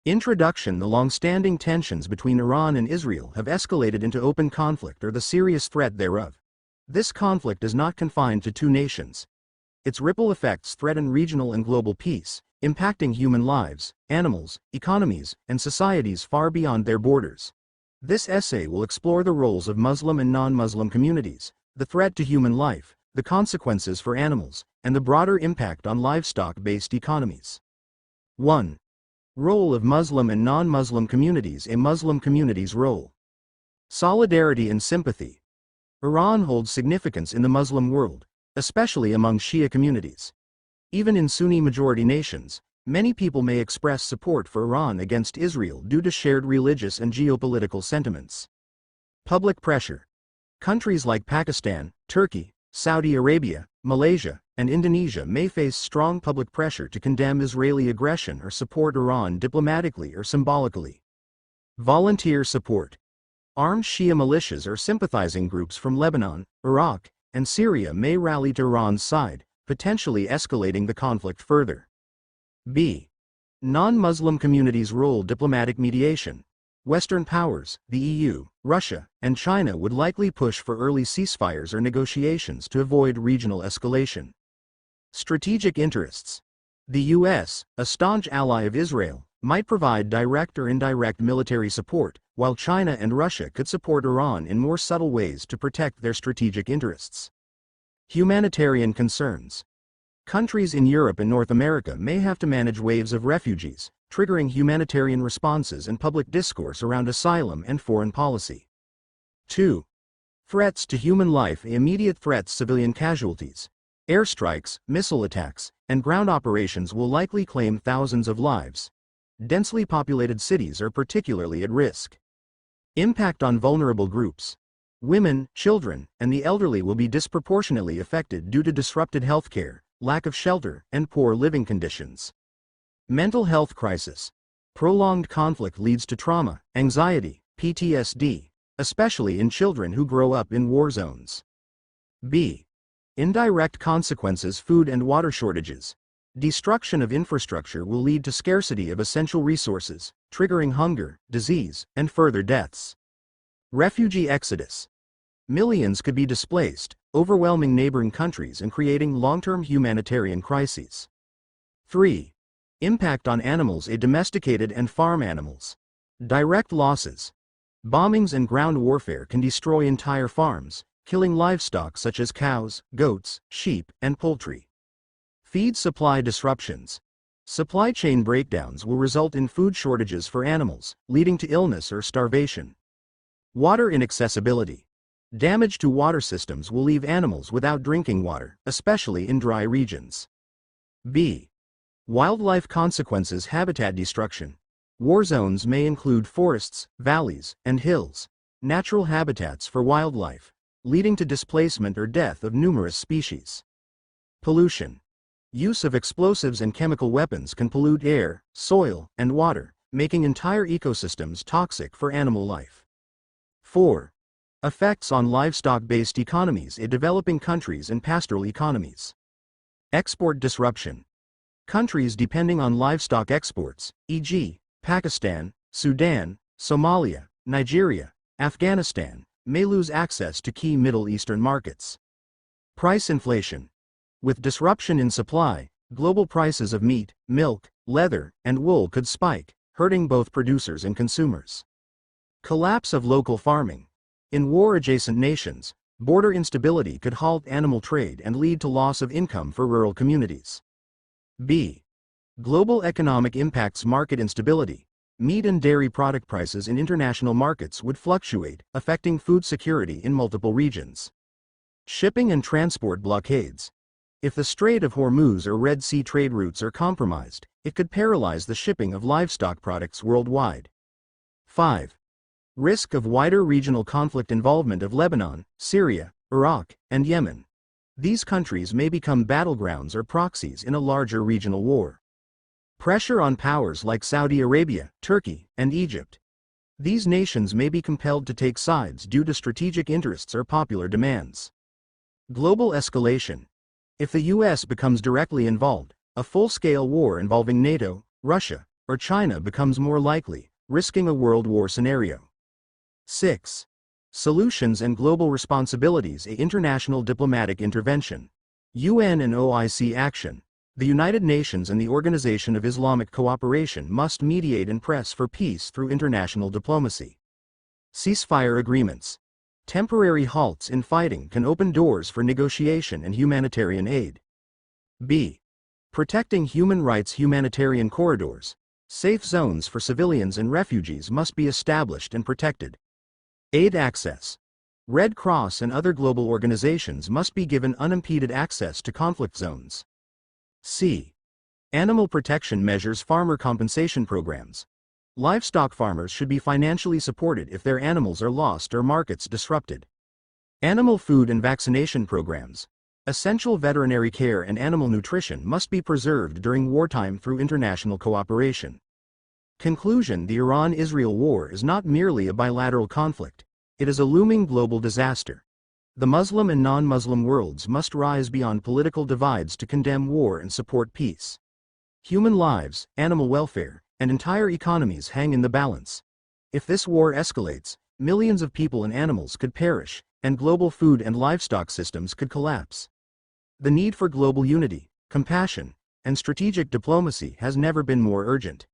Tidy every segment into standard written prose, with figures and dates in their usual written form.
Introduction: the long-standing tensions between Iran and Israel have escalated into open conflict or the serious threat thereof. This conflict is not confined to two nations. Its ripple effects threaten regional and global peace, impacting human lives, animals, economies, and societies far beyond their borders. This essay will explore the roles of Muslim and non-Muslim communities, the threat to human life, the consequences for animals, and the broader impact on livestock-based economies. 1. Role of Muslim and non-Muslim communities. A Muslim community's role. Solidarity and sympathy. Iran holds significance in the Muslim world, especially among Shia communities. Even in Sunni-majority nations, many people may express support for Iran against Israel due to shared religious and geopolitical sentiments. Public pressure. Countries like Pakistan, Turkey, Saudi Arabia, Malaysia, and Indonesia may face strong public pressure to condemn Israeli aggression or support Iran diplomatically or symbolically. Volunteer support. Armed Shia militias or sympathizing groups from Lebanon, Iraq, and Syria may rally to Iran's side, potentially escalating the conflict further. B. Non-Muslim communities' role. Diplomatic mediation. Western powers, the EU, Russia, and China would likely push for early ceasefires or negotiations to avoid regional escalation. Strategic interests. The US, a staunch ally of Israel, might provide direct or indirect military support, while China and Russia could support Iran in more subtle ways to protect their strategic interests. Humanitarian concerns. Countries in Europe and North America may have to manage waves of refugees, triggering humanitarian responses and public discourse around asylum and foreign policy. 2. Threats to human life. Immediate threats. Civilian casualties. Airstrikes, missile attacks, and ground operations will likely claim thousands of lives. Densely populated cities are particularly at risk. Impact on vulnerable groups. Women, children, and the elderly will be disproportionately affected due to disrupted healthcare, lack of shelter, and poor living conditions. Mental health crisis. Prolonged conflict leads to trauma, anxiety, PTSD, especially in children who grow up in war zones. B. Indirect consequences. Food and water shortages. Destruction of infrastructure will lead to scarcity of essential resources, triggering hunger, disease, and further deaths. Refugee exodus. Millions could be displaced, overwhelming neighboring countries and creating long-term humanitarian crises. 3. Impact on animals. Domesticated and farm animals. Direct losses. Bombings and ground warfare can destroy entire farms, killing livestock such as cows, goats, sheep, and poultry. Feed supply disruptions. Supply chain breakdowns will result in food shortages for animals, leading to illness or starvation. Water inaccessibility. Damage to water systems will leave animals without drinking water, especially in dry regions. B. Wildlife consequences. Habitat destruction. War zones may include forests, valleys, and hills, natural habitats for wildlife, leading to displacement or death of numerous species. Pollution. Use of explosives and chemical weapons can pollute air, soil, and water, making entire ecosystems toxic for animal life. 4. Effects on livestock-based economies. Developing countries and pastoral economies. Export disruption. Countries depending on livestock exports, e.g., Pakistan, Sudan, Somalia, Nigeria, Afghanistan, may lose access to key Middle Eastern markets. Price inflation. With disruption in supply, global prices of meat, milk, leather, and wool could spike, hurting both producers and consumers. Collapse of local farming. In war-adjacent nations, border instability could halt animal trade and lead to loss of income for rural communities. B. Global economic impacts. Market instability. Meat and dairy product prices in international markets would fluctuate, affecting food security in multiple regions. Shipping and transport blockades. If the Strait of Hormuz or Red Sea trade routes are compromised, it could paralyze the shipping of livestock products worldwide. 5. Risk of wider regional conflict. Involvement of Lebanon, Syria, Iraq, and Yemen. These countries may become battlegrounds or proxies in a larger regional war. Pressure on powers like Saudi Arabia, Turkey, and Egypt. These nations may be compelled to take sides due to strategic interests or popular demands. Global escalation. If the US becomes directly involved, a full-scale war involving NATO, Russia, or China becomes more likely, risking a world war scenario. 6. Solutions and global responsibilities. International diplomatic intervention. UN and OIC action. The United Nations and the Organization of Islamic Cooperation must mediate and press for peace through international diplomacy. Ceasefire agreements. Temporary halts in fighting can open doors for negotiation and humanitarian aid. B. Protecting human rights. Humanitarian corridors. Safe zones for civilians and refugees must be established and protected. Aid access. Red Cross and other global organizations must be given unimpeded access to conflict zones. C. Animal protection measures. Farmer compensation programs. Livestock farmers should be financially supported if their animals are lost or markets disrupted. Animal food and vaccination programs. Essential veterinary care and animal nutrition must be preserved during wartime through international cooperation. Conclusion. The Iran-Israel war is not merely a bilateral conflict. It is a looming global disaster. The Muslim and non-Muslim worlds must rise beyond political divides to condemn war and support peace. Human lives, animal welfare, and entire economies hang in the balance. If this war escalates, millions of people and animals could perish, and global food and livestock systems could collapse. The need for global unity, compassion, and strategic diplomacy has never been more urgent.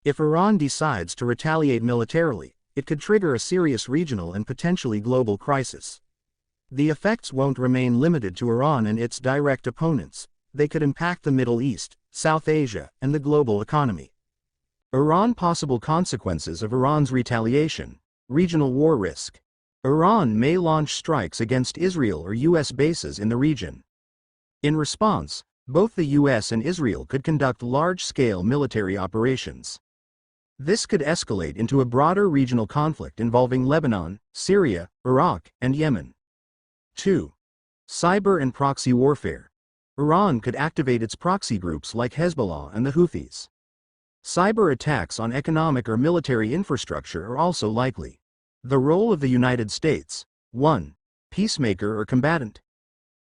If Iran decides to retaliate militarily, it could trigger a serious regional and potentially global crisis. The effects won't remain limited to Iran and its direct opponents. They could impact the Middle East, South Asia, and the global economy. Iran. Possible consequences of Iran's retaliation. Regional war risk. Iran may launch strikes against Israel or U.S. bases in the region. In response, both the U.S. and Israel could conduct large-scale military operations. This could escalate into a broader regional conflict involving Lebanon, Syria, Iraq, and Yemen. 2. Cyber and proxy warfare. Iran could activate its proxy groups like Hezbollah and the Houthis. Cyber attacks on economic or military infrastructure are also likely. The role of the United States. 1. Peacemaker or combatant.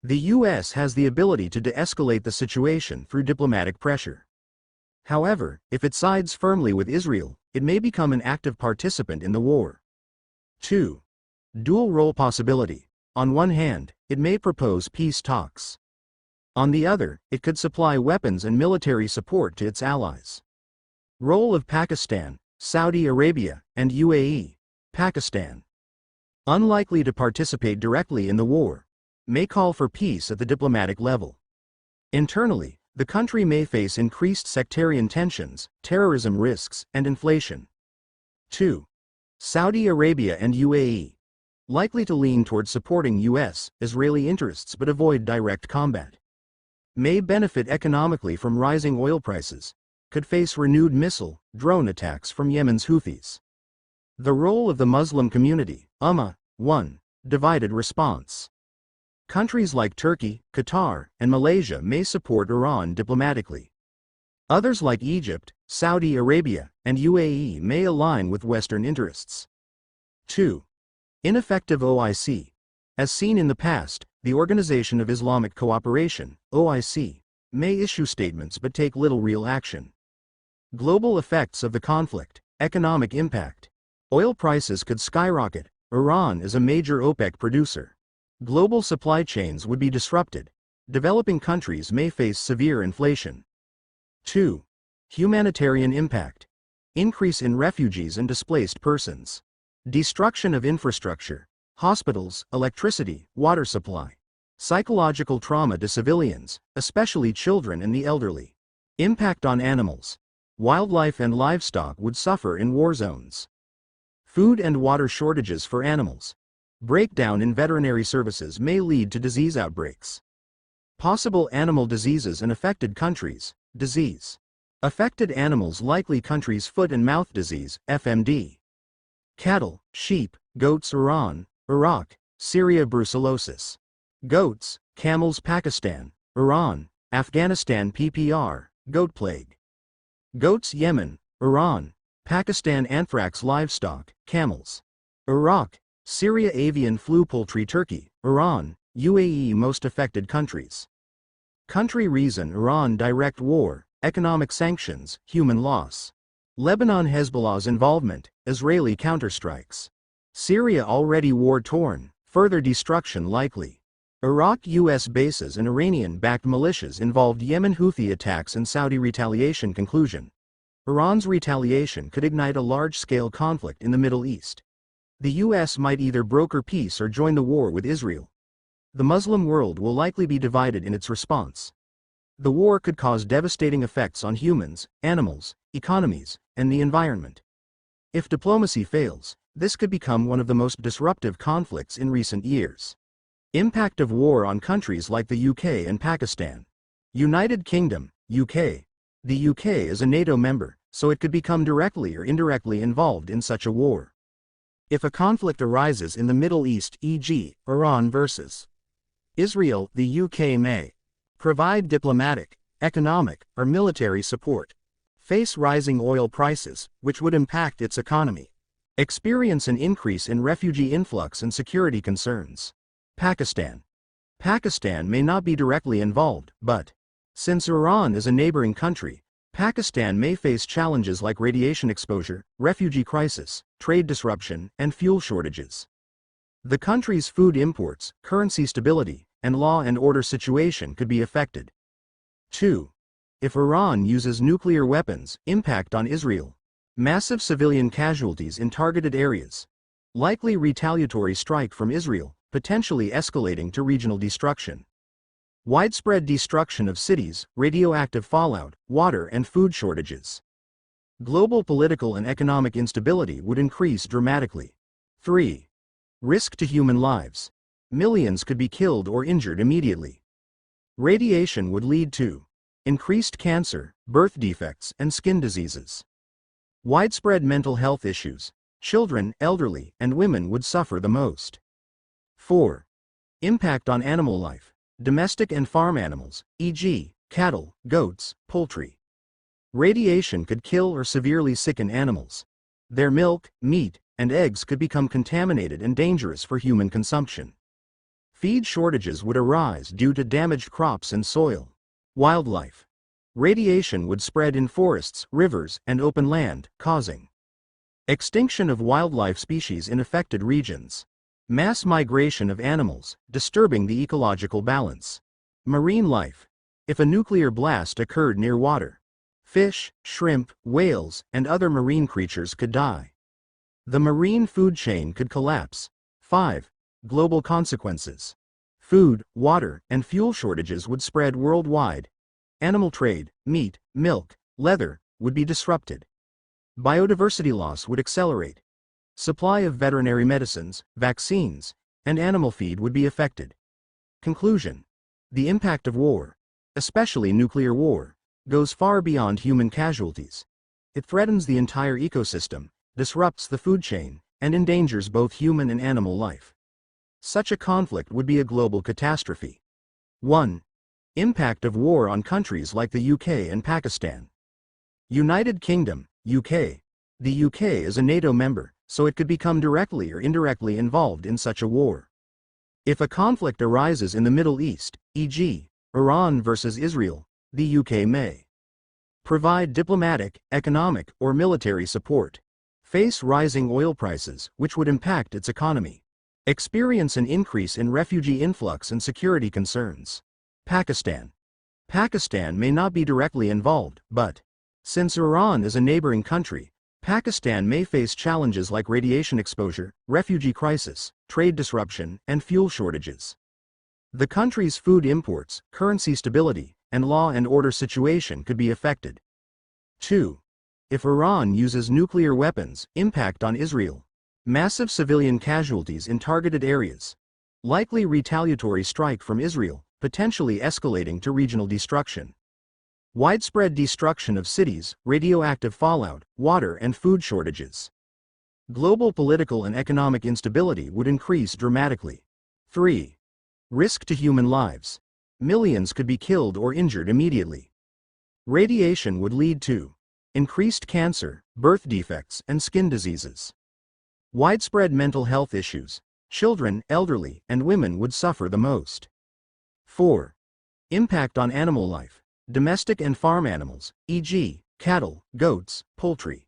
The U.S. has the ability to de-escalate the situation through diplomatic pressure. However, if it sides firmly with Israel, it may become an active participant in the war. 2. Dual role possibility. On one hand, it may propose peace talks. On the other, it could supply weapons and military support to its allies. Role of Pakistan, Saudi Arabia, and UAE. Pakistan, unlikely to participate directly in the war, may call for peace at the diplomatic level. Internally, the country may face increased sectarian tensions, terrorism risks, and inflation. 2. Saudi Arabia and UAE, likely to lean toward supporting U.S., Israeli interests but avoid direct combat. May benefit economically from rising oil prices, could face renewed missile, drone attacks from Yemen's Houthis. The role of the Muslim community. 1. Divided response. Countries like Turkey, Qatar, and Malaysia may support Iran diplomatically. Others like Egypt, Saudi Arabia, and UAE may align with Western interests. 2. Ineffective OIC. As seen in the past, the Organization of Islamic Cooperation, OIC, may issue statements but take little real action. Global effects of the conflict. Economic impact. Oil prices could skyrocket. Iran is a major OPEC producer. Global supply chains would be disrupted. Developing countries may face severe inflation. 2. Humanitarian impact. Increase in refugees and displaced persons. Destruction of infrastructure. Hospitals, electricity, water supply. Psychological trauma to civilians, especially children and the elderly. Impact on animals. Wildlife and livestock would suffer in war zones. Food and water shortages for animals. Breakdown in veterinary services may lead to disease outbreaks. Possible animal diseases in affected countries. Disease. Affected animals likely countries' foot and mouth disease, FMD. Cattle, sheep, goats Iran, Iraq, Syria brucellosis. Goats, camels Pakistan, Iran, Afghanistan PPR, goat plague. Goats Yemen, Iran, Pakistan anthrax livestock, camels. Iraq, Syria avian flu poultry Turkey, Iran, UAE most affected countries. Country reason Iran direct war, economic sanctions, human loss. Lebanon Hezbollah's involvement, Israeli counterstrikes. Syria already war-torn, further destruction likely. Iraq U.S. bases and Iranian-backed militias involved Yemen Houthi attacks and Saudi retaliation conclusion. Iran's retaliation could ignite a large-scale conflict in the Middle East. The U.S. might either broker peace or join the war with Israel. The Muslim world will likely be divided in its response. The war could cause devastating effects on humans, animals, economies, and the environment. If diplomacy fails, this could become one of the most disruptive conflicts in recent years. Impact of war on countries like the UK and Pakistan. United Kingdom, UK. The UK is a NATO member, so it could become directly or indirectly involved in such a war. If a conflict arises in the Middle East, e.g., Iran versus Israel, the UK may provide diplomatic, economic, or military support. Face rising oil prices, which would impact its economy. Experience an increase in refugee influx and security concerns. Pakistan. Pakistan may not be directly involved, but since Iran is a neighboring country, Pakistan may face challenges like radiation exposure, refugee crisis, trade disruption, and fuel shortages. The country's food imports, currency stability, and law and order situation could be affected. 2. If Iran uses nuclear weapons, impact on Israel. Massive civilian casualties in targeted areas. Likely retaliatory strike from Israel, potentially escalating to regional destruction. Widespread destruction of cities, radioactive fallout, water and food shortages. Global political and economic instability would increase dramatically. 3. Risk to human lives. Millions could be killed or injured immediately. Radiation would lead to increased cancer, birth defects, and skin diseases. Widespread mental health issues. Children, elderly, and women would suffer the most. 4. Impact on animal life. Domestic and farm animals, e.g., cattle, goats, poultry. Radiation could kill or severely sicken animals. Their milk, meat, and eggs could become contaminated and dangerous for human consumption. Feed shortages would arise due to damaged crops and soil. Wildlife. Radiation would spread in forests, rivers, and open land, causing extinction of wildlife species in affected regions. Mass migration of animals, disturbing the ecological balance. Marine life. If a nuclear blast occurred near water, fish, shrimp, whales, and other marine creatures could die. The marine food chain could collapse. 5. Global consequences. Food, water, and fuel shortages would spread worldwide. Animal trade, meat, milk, leather, would be disrupted. Biodiversity loss would accelerate. Supply of veterinary medicines, vaccines, and animal feed would be affected. Conclusion. The impact of war, especially nuclear war, goes far beyond human casualties. It threatens the entire ecosystem, disrupts the food chain, and endangers both human and animal life. Such a conflict would be a global catastrophe. 1. Impact of war on countries like the UK and Pakistan. United Kingdom, UK. The UK is a NATO member, so it could become directly or indirectly involved in such a war. If a conflict arises in the Middle East, e.g., Iran versus Israel, the UK may provide diplomatic, economic, or military support. Face rising oil prices, which would impact its economy. Experience an increase in refugee influx and security concerns. Pakistan. Pakistan may not be directly involved, but since Iran is a neighboring country, Pakistan may face challenges like radiation exposure, refugee crisis, trade disruption, and fuel shortages. The country's food imports, currency stability, and law and order situation could be affected. 2. If Iran uses nuclear weapons, impact on Israel. Massive civilian casualties in targeted areas. Likely retaliatory strike from Israel, potentially escalating to regional destruction. Widespread destruction of cities, radioactive fallout, water and food shortages. Global political and economic instability would increase dramatically. 3. Risk to human lives. Millions could be killed or injured immediately. Radiation would lead to increased cancer, birth defects, and skin diseases. Widespread mental health issues. Children, elderly, and women would suffer the most. 4. Impact on animal life. Domestic and farm animals, e.g., cattle, goats, poultry.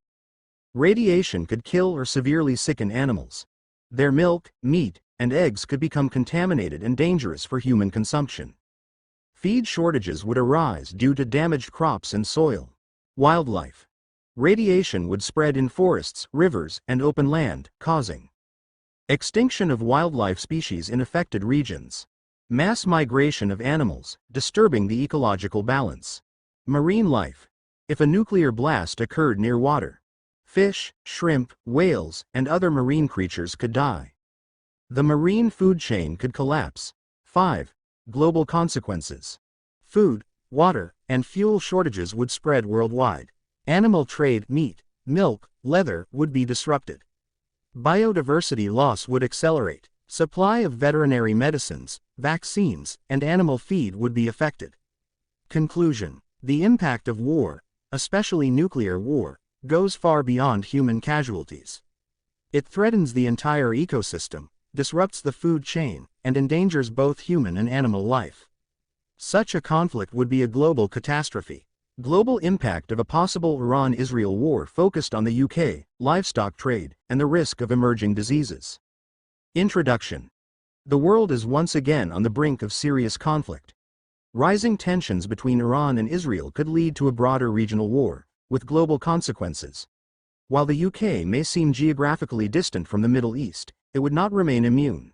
Radiation could kill or severely sicken animals. Their milk, meat, and eggs could become contaminated and dangerous for human consumption. Feed shortages would arise due to damaged crops and soil. Wildlife. Radiation would spread in forests, rivers, and open land, causing extinction of wildlife species in affected regions. Mass migration of animals, disturbing the ecological balance. Marine life. If a nuclear blast occurred near water, fish, shrimp, whales, and other marine creatures could die. The marine food chain could collapse. 5. Global consequences. Food, water, and fuel shortages would spread worldwide. Animal trade, meat, milk, leather, would be disrupted. Biodiversity loss would accelerate. Supply of veterinary medicines, vaccines, and animal feed would be affected. Conclusion. The impact of war, especially nuclear war, goes far beyond human casualties. It threatens the entire ecosystem, disrupts the food chain, and endangers both human and animal life. Such a conflict would be a global catastrophe. Global impact of a possible Iran-Israel war focused on the UK, livestock trade, and the risk of emerging diseases. Introduction. The world is once again on the brink of serious conflict. Rising tensions between Iran and Israel could lead to a broader regional war, with global consequences. While the UK may seem geographically distant from the Middle East, it would not remain immune.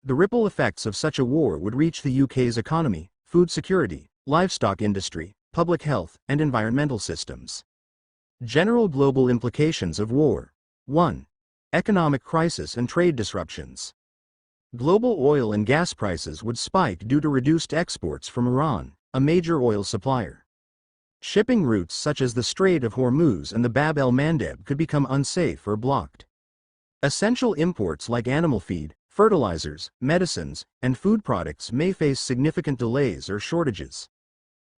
The ripple effects of such a war would reach the UK's economy, food security, livestock industry, public health, and environmental systems. General global implications of war. 1. Economic crisis and trade disruptions. Global oil and gas prices would spike due to reduced exports from Iran, a major oil supplier. Shipping routes such as the Strait of Hormuz and the Bab el-Mandeb could become unsafe or blocked. Essential imports like animal feed, fertilizers, medicines, and food products may face significant delays or shortages.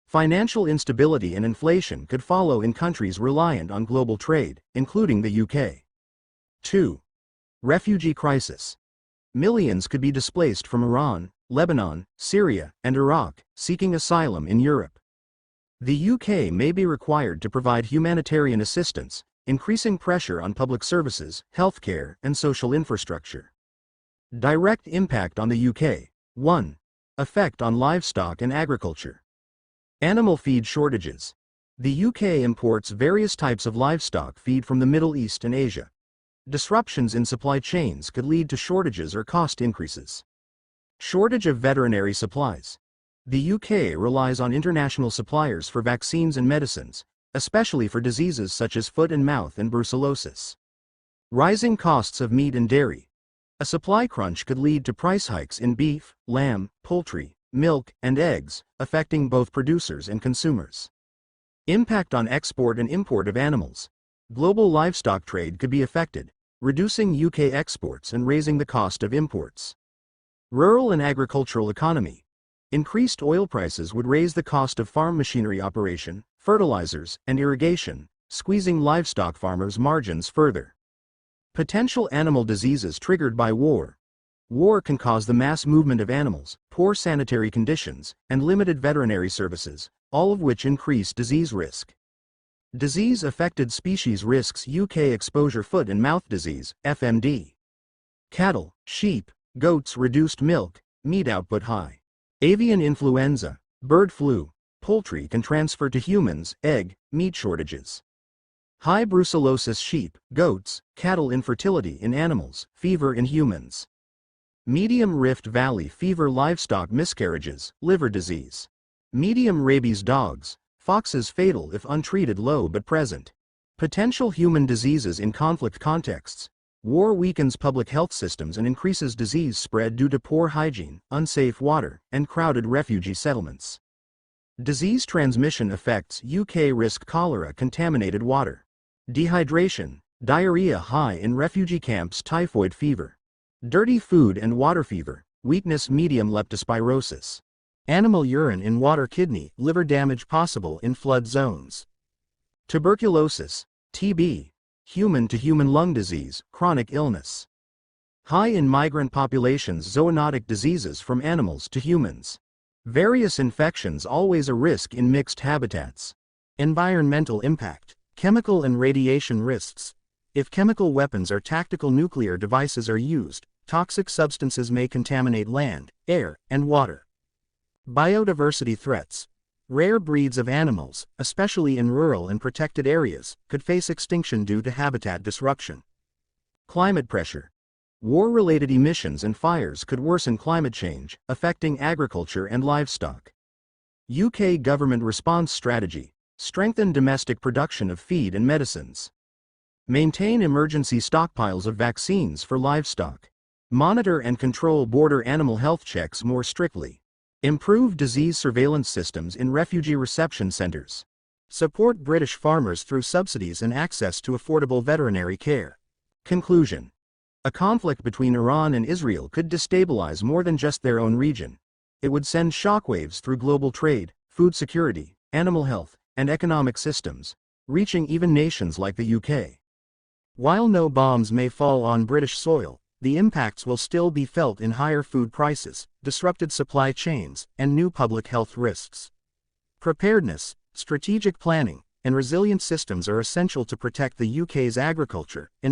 Financial instability and inflation could follow in countries reliant on global trade, including the UK. 2. Refugee crisis. Millions could be displaced from Iran, Lebanon, Syria, and Iraq, seeking asylum in Europe. The UK may be required to provide humanitarian assistance, increasing pressure on public services, healthcare, and social infrastructure. Direct impact on the UK. 1. Effect on livestock and agriculture. Animal feed shortages. The UK imports various types of livestock feed from the Middle East and Asia. Disruptions in supply chains could lead to shortages or cost increases. Shortage of veterinary supplies. The UK relies on international suppliers for vaccines and medicines, especially for diseases such as foot and mouth and brucellosis. Rising costs of meat and dairy. A supply crunch could lead to price hikes in beef, lamb, poultry, milk, and eggs, affecting both producers and consumers. Impact on export and import of animals. Global livestock trade could be affected, reducing UK exports and raising the cost of imports. Rural and agricultural economy. Increased oil prices would raise the cost of farm machinery operation, fertilizers, and irrigation, squeezing livestock farmers' margins further. Potential animal diseases triggered by war. War can cause the mass movement of animals, poor sanitary conditions, and limited veterinary services, all of which increase disease risk. Disease-affected species risks UK exposure. Foot and mouth disease, FMD. Cattle, sheep, goats reduced milk, meat output high. Avian influenza, bird flu, poultry can transfer to humans, egg, meat shortages. High brucellosis sheep, goats, cattle infertility in animals, fever in humans. Medium Rift Valley fever livestock miscarriages, liver disease. Medium rabies dogs, foxes fatal if untreated low but present. Potential human diseases in conflict contexts. War weakens public health systems and increases disease spread due to poor hygiene, unsafe water, and crowded refugee settlements. Disease transmission effects. UK risk cholera contaminated water. Dehydration, diarrhea high in refugee camps. Typhoid fever. Dirty food and water fever, weakness. Medium leptospirosis. Animal urine in water. Kidney, liver damage possible in flood zones. Tuberculosis, TB, human-to-human lung disease, chronic illness. High in migrant populations. Zoonotic diseases from animals to humans. Various infections always a risk in mixed habitats. Environmental impact. Chemical and radiation risks. If chemical weapons or tactical nuclear devices are used, toxic substances may contaminate land, air, and water. Biodiversity threats. Rare breeds of animals, especially in rural and protected areas, could face extinction due to habitat disruption. Climate pressure. War-related emissions and fires could worsen climate change, affecting agriculture and livestock. UK government response strategy. Strengthen domestic production of feed and medicines. Maintain emergency stockpiles of vaccines for livestock. Monitor and control border animal health checks more strictly. Improve disease surveillance systems in refugee reception centers. Support British farmers through subsidies and access to affordable veterinary care. Conclusion. A conflict between Iran and Israel could destabilize more than just their own region. It would send shockwaves through global trade, food security, animal health, and economic systems, reaching even nations like the UK. While no bombs may fall on British soil, the impacts will still be felt in higher food prices, disrupted supply chains, and new public health risks. Preparedness, strategic planning, and resilient systems are essential to protect the UK's agriculture and